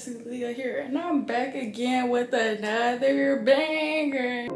Leah here, and I'm back again with another banger.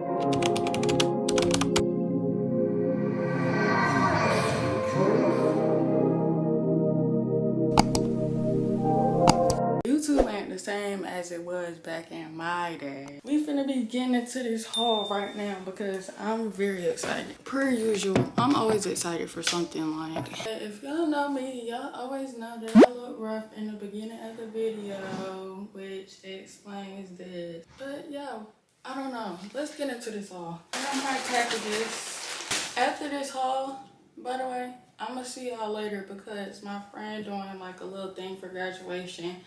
YouTube ain't the same as it was back in my day. We finna be getting into this haul right now because I'm very excited. Per usual, I'm always excited for something like. If y'all know me, y'all always know that I look rough in the beginning of the video, which explains this. But yeah, I don't know. Let's get into this haul. I got my packages. After this haul, by the way, I'm gonna see y'all later because my friend doing like a little thing for graduation.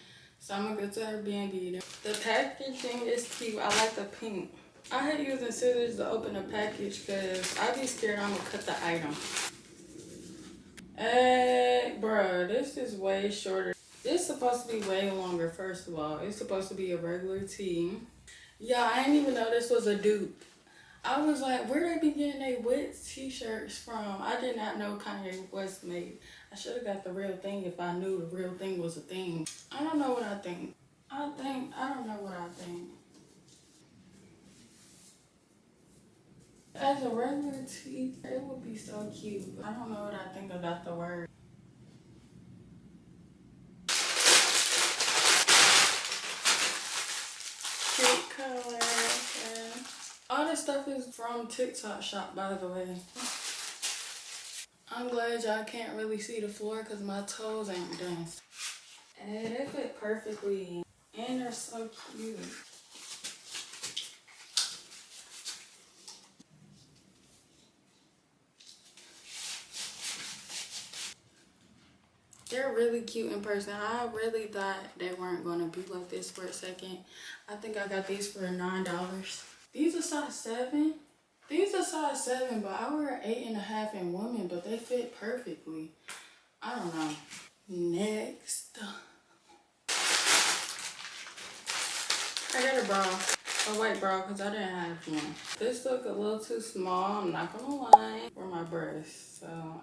So I'm gonna go to her B&B. The packaging is cute. I like the pink. I hate using scissors to open a package because I be scared I'm gonna cut the item. Hey, bruh, this is way shorter. This is supposed to be way longer, first of all. It's supposed to be a regular tee. Yeah, I didn't even know this was a dupe. I was like, where they be getting their wet t-shirts from? I did not know Kanye was made. I should have got the real thing if I knew the real thing was a thing. I don't know what I think. I don't know what I think. As a regular tee, it would be so cute. But I don't know what I think about the word. Cute color. Okay. All this stuff is from TikTok shop, by the way. I'm glad y'all can't really see the floor because my toes ain't done. And they fit perfectly. And they're so cute. They're really cute in person. I really thought they weren't going to be like this for a second. I think I got these for $9. These are size 7. These are size 7, but I wear 8.5 in women, but they fit perfectly. I don't know. Next. I got a bra. A white bra because I didn't have one. This look a little too small, I'm not gonna lie, for my breasts. So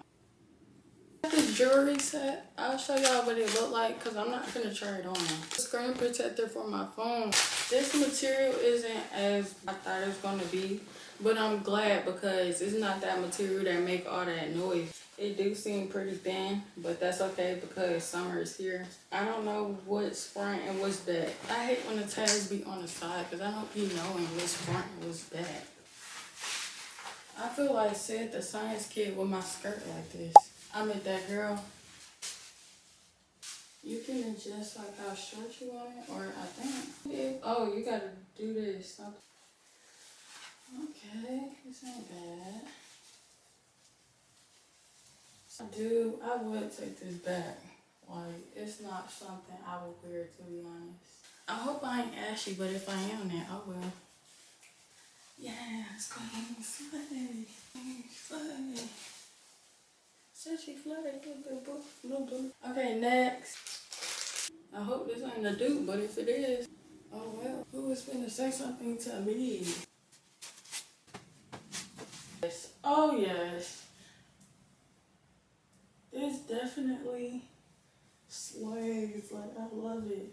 the jewelry set, I'll show y'all what it look like because I'm not gonna try it on. Screen protector for my phone. This material isn't as I thought it was gonna be, but I'm glad because it's not that material that make all that noise. It do seem pretty thin, but that's okay because summer is here. I don't know what's front and what's back. I hate when the tags be on the side because I don't be knowing what's front and what's back. I feel like Sid the Science Kid with my skirt like this. I met that girl. You can adjust like how short you want it, or I think. Oh, you gotta do this. Okay, this ain't bad. I would take this back. Like, it's not something I would wear, to be honest. I hope I ain't ashy, but if I am, then I will. Yes, queen, slay. Slay. Said she flooded, little boo. Okay, next. I hope this ain't a dupe, but if it is, oh well. Who is finna say something to me? Yes. Oh yes. This definitely slays. Like, I love it.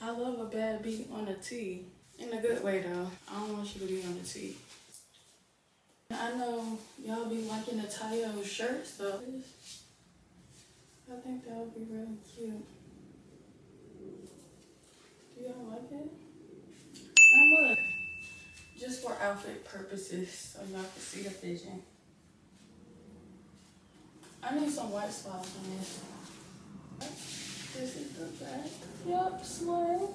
I love a bad beat on a tee. In a good way though. I don't want you to be on the tee. I know y'all be liking the tie-on shirts though. I think that would be really cute. Do y'all like it? I would. Just for outfit purposes, so y'all can see the vision. I need some white spots on this. This is the back. Yup, smile.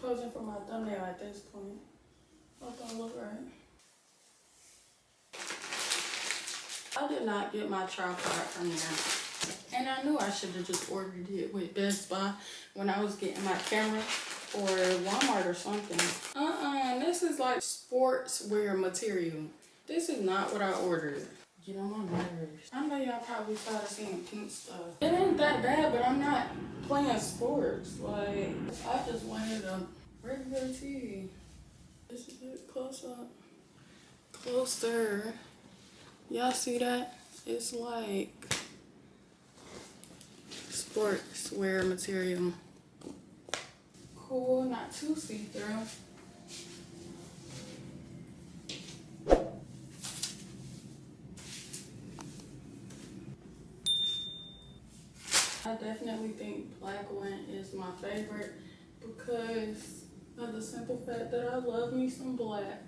Posing for my thumbnail at this point. Hope I look right. I did not get my tripod from there. And I knew I should have just ordered it with Best Buy when I was getting my camera or Walmart or something. This is like sportswear material. This is not what I ordered. Get on my nerves. I know y'all probably tired of seeing pink stuff. It ain't that bad, but I'm not playing sports. Like, I just wanted a regular tee. This is it, close up. Closer. Y'all see that? It's like sportswear material. Cool, not too see-through. I definitely think black one is my favorite because of the simple fact that I love me some black.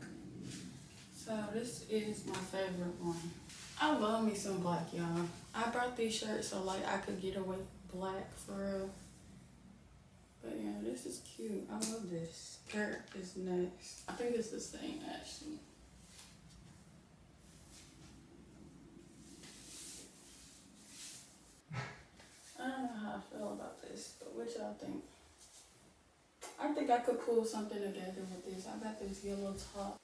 So this is my favorite one. I love me some black, y'all. I brought these shirts so like I could get away with black for real. But yeah, this is cute. I love this. Skirt is nice. I think it's the same actually. I don't know how I feel about this, but what y'all think? I think I could pull something together with this. I got this yellow top.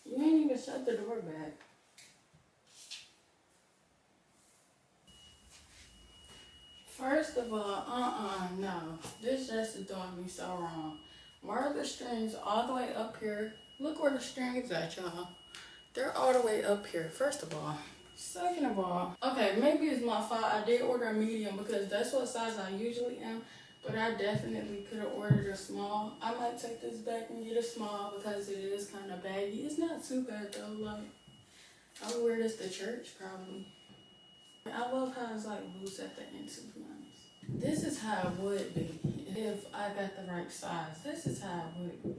You ain't even shut the door back. First of all, no. This dress is doing me so wrong. Why are the strings all the way up here? Look where the string is at, y'all. They're all the way up here, first of all. Second of all, okay, maybe it's my fault. I did order a medium because that's what size I usually am. But I definitely could have ordered a small. I might take this back and get a small because it is kind of baggy. It's not too bad though. Like, I would wear this to church probably. I love how it's like loose at the end, to be honest. This is how it would be if I got the right size. This is how it would be.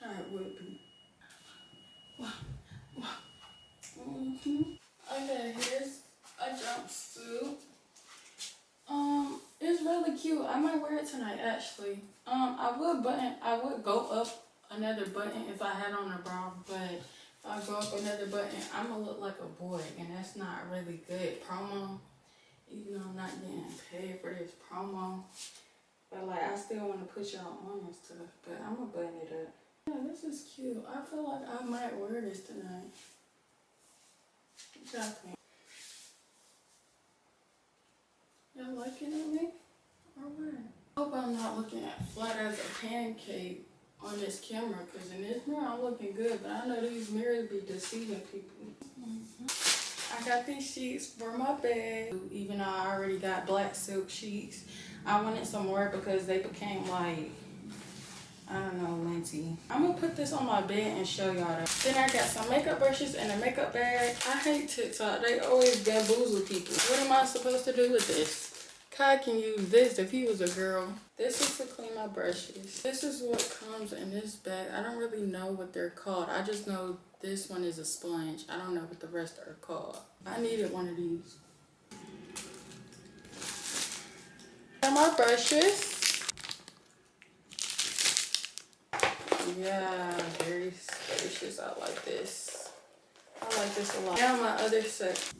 How it would be. Okay, here's a jumpsuit. It's really cute. I might wear it tonight actually. I would go up another button if I had on a bra, but if I go up another button, I'm gonna look like a boy, and that's not really good promo. Even though I'm not getting paid for this promo, but like I still want to put y'all on and stuff. But I'm gonna button it up. Yeah, this is cute. I feel like I might wear this tonight. What y'all think? Y'all liking it, me? Or what? I hope I'm not looking flat as a pancake on this camera, because in this mirror I'm looking good, but I know these mirrors be deceiving people. I got these sheets for my bed. Even though I already got black silk sheets, I wanted some more because they became like, I don't know, linty. I'm gonna put this on my bed and show y'all that. Then I got some makeup brushes and a makeup bag. I hate TikTok. They always bamboozle people. What am I supposed to do with this? Kai can use this if he was a girl. This is to clean my brushes. This is what comes in this bag. I don't really know what they're called. I just know this one is a sponge. I don't know what the rest are called. I needed one of these. And my brushes. Yeah, very spacious. I like this. I like this a lot. Now my other set.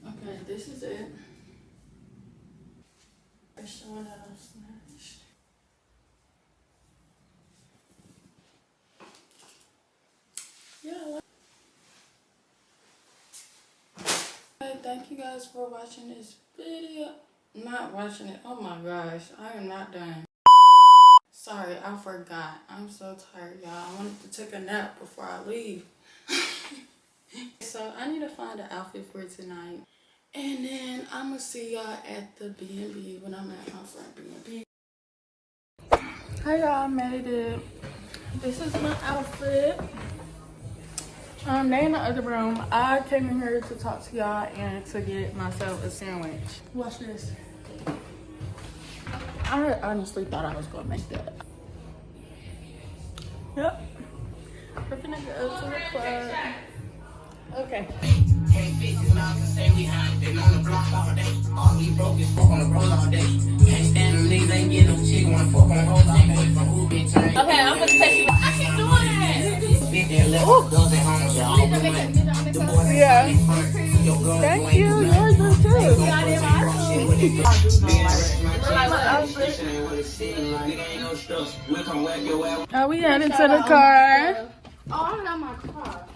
Okay, this is it. It's showing that I'm snatched. Yeah. Hey, thank you guys for watching this video. Not watching it. Oh my gosh, I am not done. Sorry, I forgot. I'm so tired, y'all. I wanted to take a nap before I leave. So I need to find an outfit for tonight. And then I'm gonna see y'all at the B&B when I'm at my friend B&B. Hi y'all, I made it. This is my outfit. They in the other room. I came in here to talk to y'all and to get myself a sandwich. Watch this. I honestly thought I was gonna make that. Yep. We're finna go to the club. Okay. Okay, I'm gonna take you. I keep doing it. Yeah. Thank you. Yours do too. Are we headed to the car? Oh, I got my car.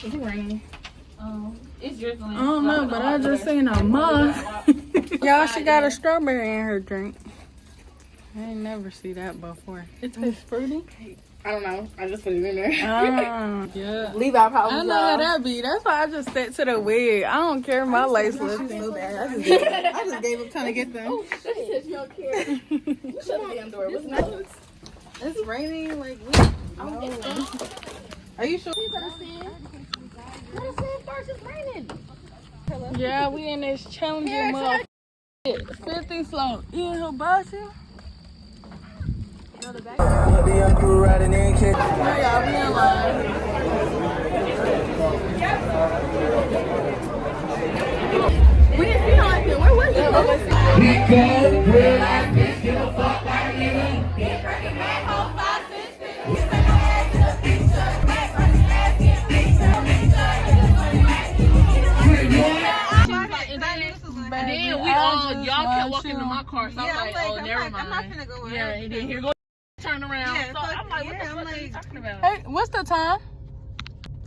Is it raining? It's drizzling. I don't know, but I just seen a moth. Y'all, she got a strawberry in her drink. I ain't never see that before. It tastes fruity. I don't know. I just put it in there. Yeah. Leave out problems. I know how that be. That's why I just stick to the wig. I don't care if my lace lifting. So bad. I just gave up trying to get them. Oh shit! She said you don't care. You shut the damn door. What's next? It's raining. Like Are you sure? You gotta see it. Let us see it first. It's raining. Yeah, we in this challenging mode. 50 slow. You in her bossy? No, the back. Yeah, y'all be in line. We didn't see no like that. Where was it? Because we're like this, give a fuck like nigga. Get breaking back home 5, 6, 50. And then we all, y'all kept walking to my car, so I'm like, oh, never mind. I'm not finna go with her. Yeah, and then here go turn around. Yeah, so I'm like, what the fuck are you talking about? Hey, what's the time?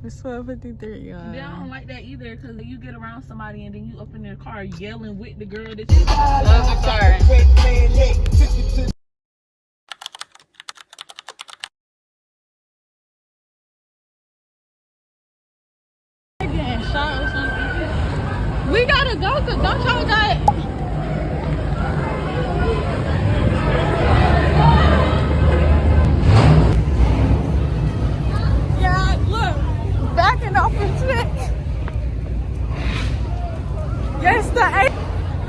It's 12:53, y'all. Yeah, I don't like that either, because you get around somebody and then you up in their car yelling with the girl that you Love the car. Getting shot or something. We gotta go, cause don't y'all got. Yeah, look, backing off into it. Yes, the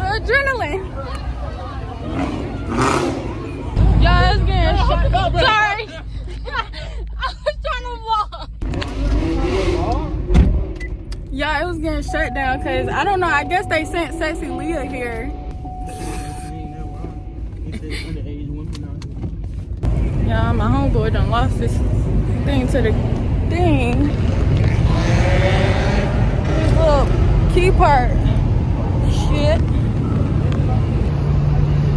adrenaline. Y'all, it's getting shot. Sorry. I was trying to walk. Yeah, it was getting shut down because I don't know. I guess they sent Sexy Leah here. Yeah, my homeboy done lost this thing to the thing. This little key part. Shit.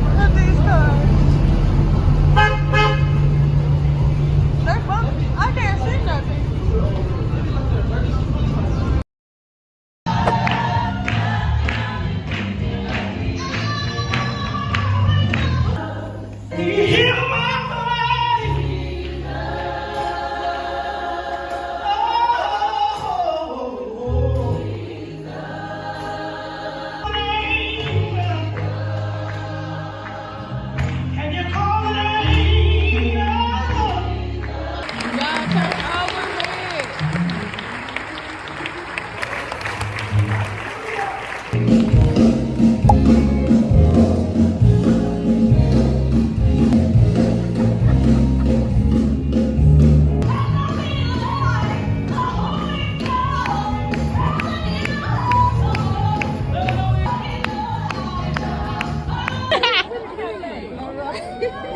Look at these cars. They're bumping. I can't see nothing.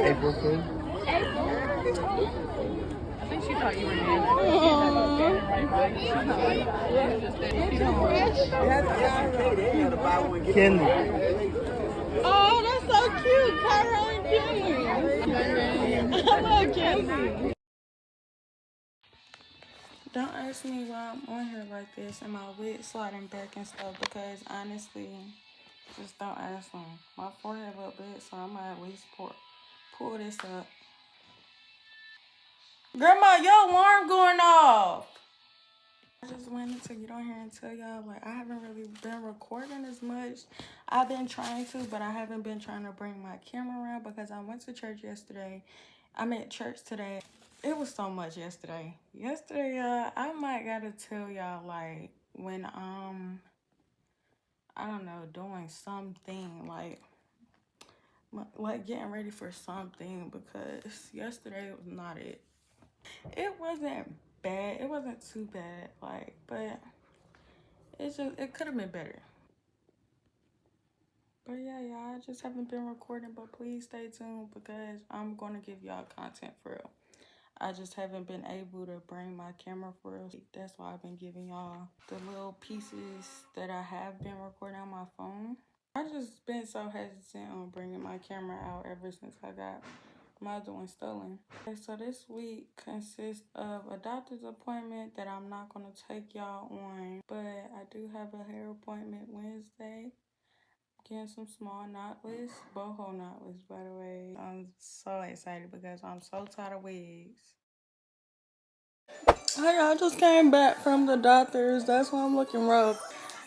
April Fool. I think she thought you were dead. Kenley. Oh, that's so cute. Kyra and Kenny. I love Kenny. Don't ask me why I'm on here like this and my wig sliding back and stuff because honestly, just don't ask me. My forehead a little bit, so I might at least pull this up. Grandma, your alarm going off. I just wanted to get on here and tell y'all, like, I haven't really been recording as much. I've been trying to, but I haven't been trying to bring my camera around because I went to church yesterday. I'm at church today. It was so much yesterday. Yesterday, I might gotta tell y'all, like, when, I don't know, doing something, like getting ready for something because yesterday was not it. It wasn't bad. It wasn't too bad, like, but it could have been better. But yeah, y'all, I just haven't been recording, but please stay tuned because I'm going to give y'all content for real. I just haven't been able to bring my camera for real. That's why I've been giving y'all the little pieces that I have been recording on my phone. I just been so hesitant on bringing my camera out ever since I got my other one stolen. Okay, so this week consists of a doctor's appointment that I'm not going to take y'all on, but I do have a hair appointment Wednesday. Getting some small knotless, boho knotless, by the way. I'm so excited because I'm so tired of wigs. Hey, I just came back from the doctor's. That's why I'm looking rough.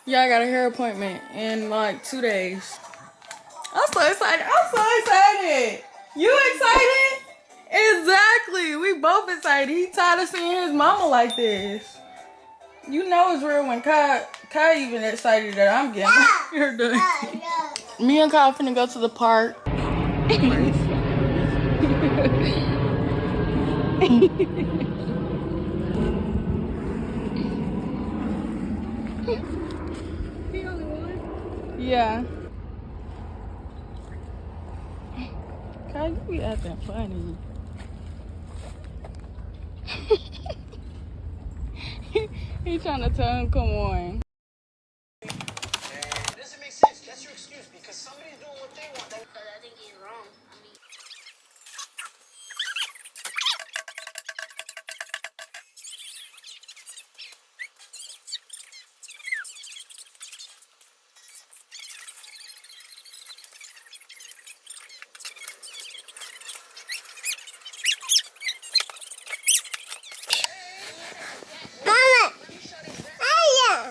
Yeah, I got a hair appointment in like 2 days. I'm so excited. I'm so excited. You excited? Exactly. We both excited. He tired of seeing his mama like this. You know it's real when Kai even excited that I'm getting my hair done. Me and Kai finna go to the park. Yeah. Kai, you be acting funny. He trying to tell him, come on. It doesn't make sense. That's your excuse because somebody's doing what they want. But I think he's wrong. I mean.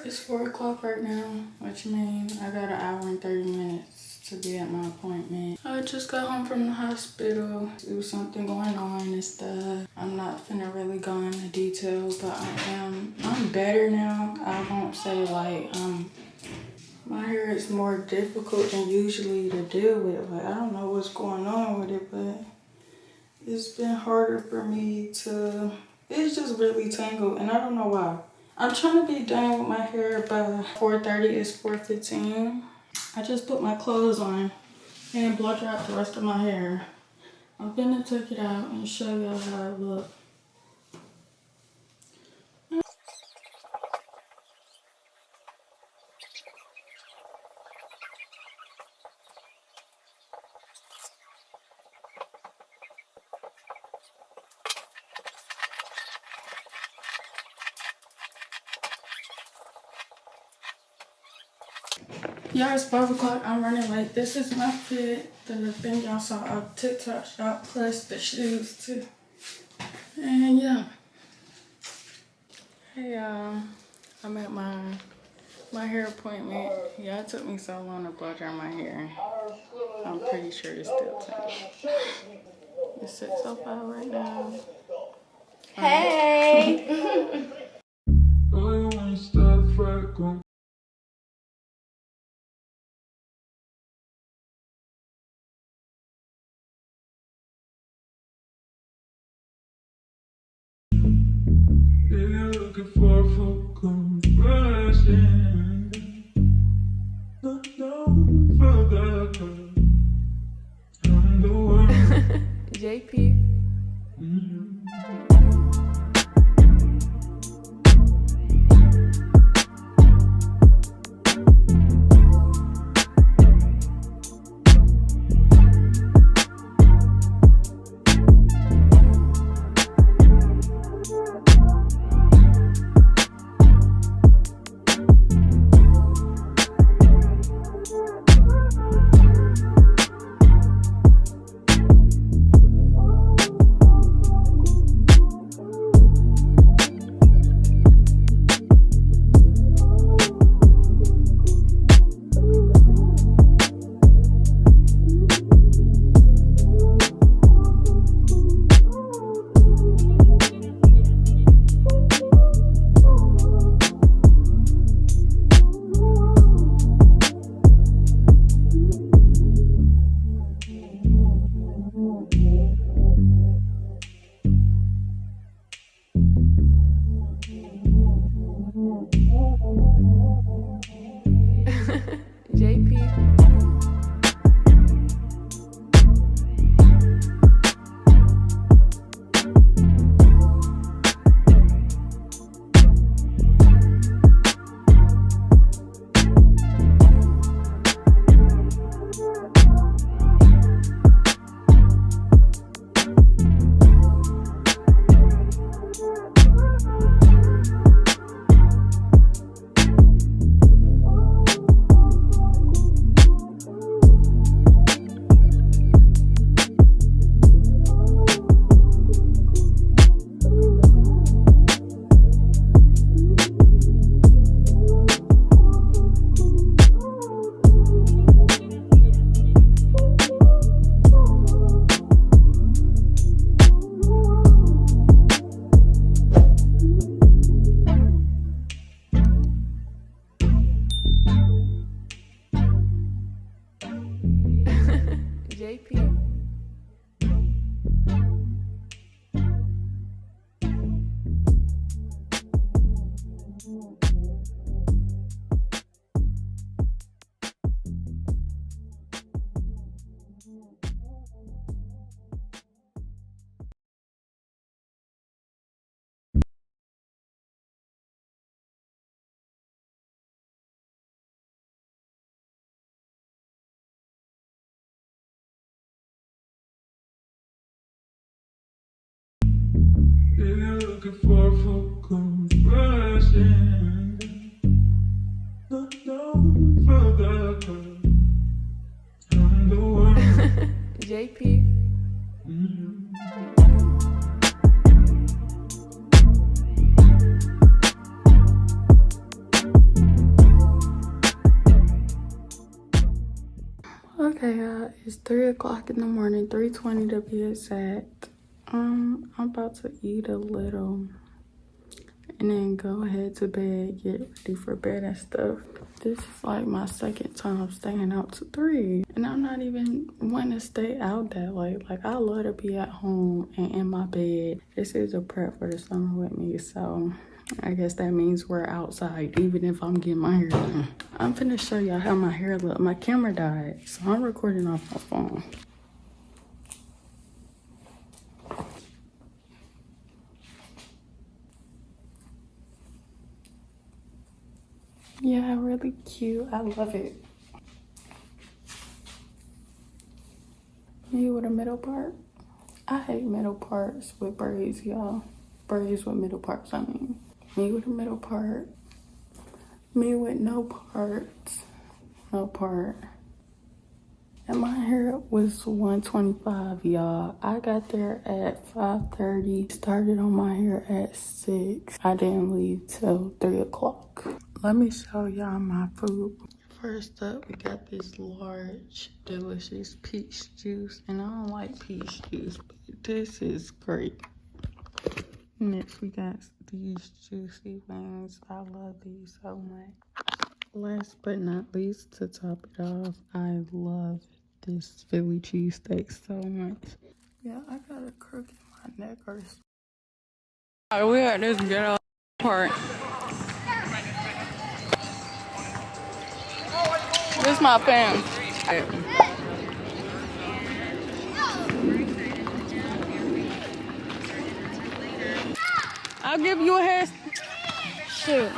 It's 4 o'clock right now, which means I got an hour and 30 minutes to be at my appointment. I just got home from the hospital. There was something going on and stuff. I'm not finna really go into detail, but I'm better now. I won't say like, my hair is more difficult than usually to deal with. Like, I don't know what's going on with it, but it's been harder for me to, it's just really tangled and I don't know why. I'm trying to be done with my hair by 4:30. It's 4:15. I just put my clothes on and blow dry the rest of my hair. I'm gonna take it out and show y'all how it looks. Yeah, it's 5 o'clock. I'm running late. This is my fit. The thing y'all saw on TikTok shop plus the shoes too. And yeah. Hey y'all. I'm at my hair appointment. Yeah, it took me so long to blow dry my hair. I'm pretty sure it's still tangled. It's 6:05 right now. Hey. Looking for compression. Look no further. I'm the one. JP. JP. Looking for compression. Look down for the I'm the one. JP. Okay, y'all, it's 3 o'clock in the morning, 3:20 to be exact. I'm about to eat a little and then go ahead to bed, get ready for bed and stuff. This is like my second time staying out to 3, and I'm not even wanting to stay out that late. Like, I love to be at home and in my bed. This is a prep for the summer with me, so I guess that means we're outside, even if I'm getting my hair done. I'm finna show y'all how my hair look. My camera died, so I'm recording off my phone. Yeah, really cute. I love it. Me with a middle part. I hate middle parts with braids, y'all. Braids with middle parts, I mean. Me with a middle part. Me with no parts. No part. And my hair was 125, y'all. I got there at 5:30. Started on my hair at 6. I didn't leave till 3 o'clock. Let me show y'all my food. First up, we got this large, delicious peach juice. And I don't like peach juice, but this is great. Next, we got these juicy wings. I love these so much. Last but not least, to top it off, I love this Philly cheesesteak so much. Yeah, I got a crook in my neck or something. Alright, we at this ghetto part. This my fam. I'll give you a hair. Shoot.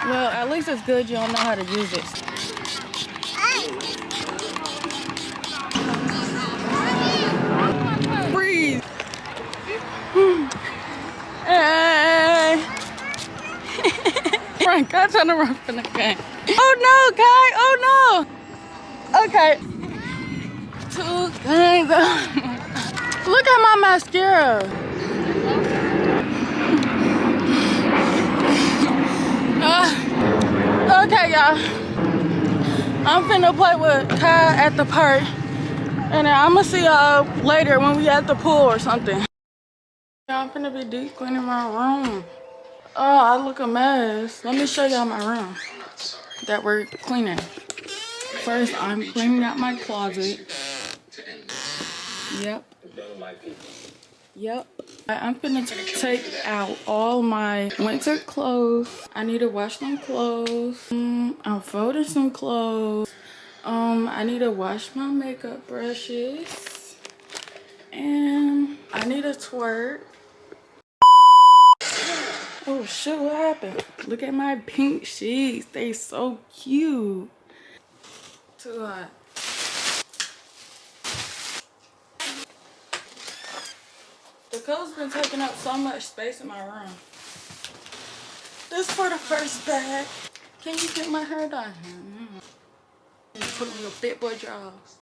Well, at least it's good you don't know how to use it. Freeze. Hey. Frank, I'm trying to run from the game. Oh no, Kai. Oh no. Okay. 2 things. Look at my mascara. Okay, y'all. I'm finna play with Kai at the park. And then I'm gonna see y'all later when we at the pool or something. I'm finna be deep cleaning my room. Oh, I look a mess. Let me show y'all my room that we're cleaning. First, I'm cleaning out my closet. Yep. Yep. I'm finna take out all my winter clothes. I need to wash some clothes. I'm folding some clothes. I need to wash my makeup brushes. And I need to twerk. Oh shit, what happened? Look at my pink sheets. They so cute. Too hot. The color's been taking up so much space in my room. This for the first bag. Can you get my hair done? Put on your big boy drawers.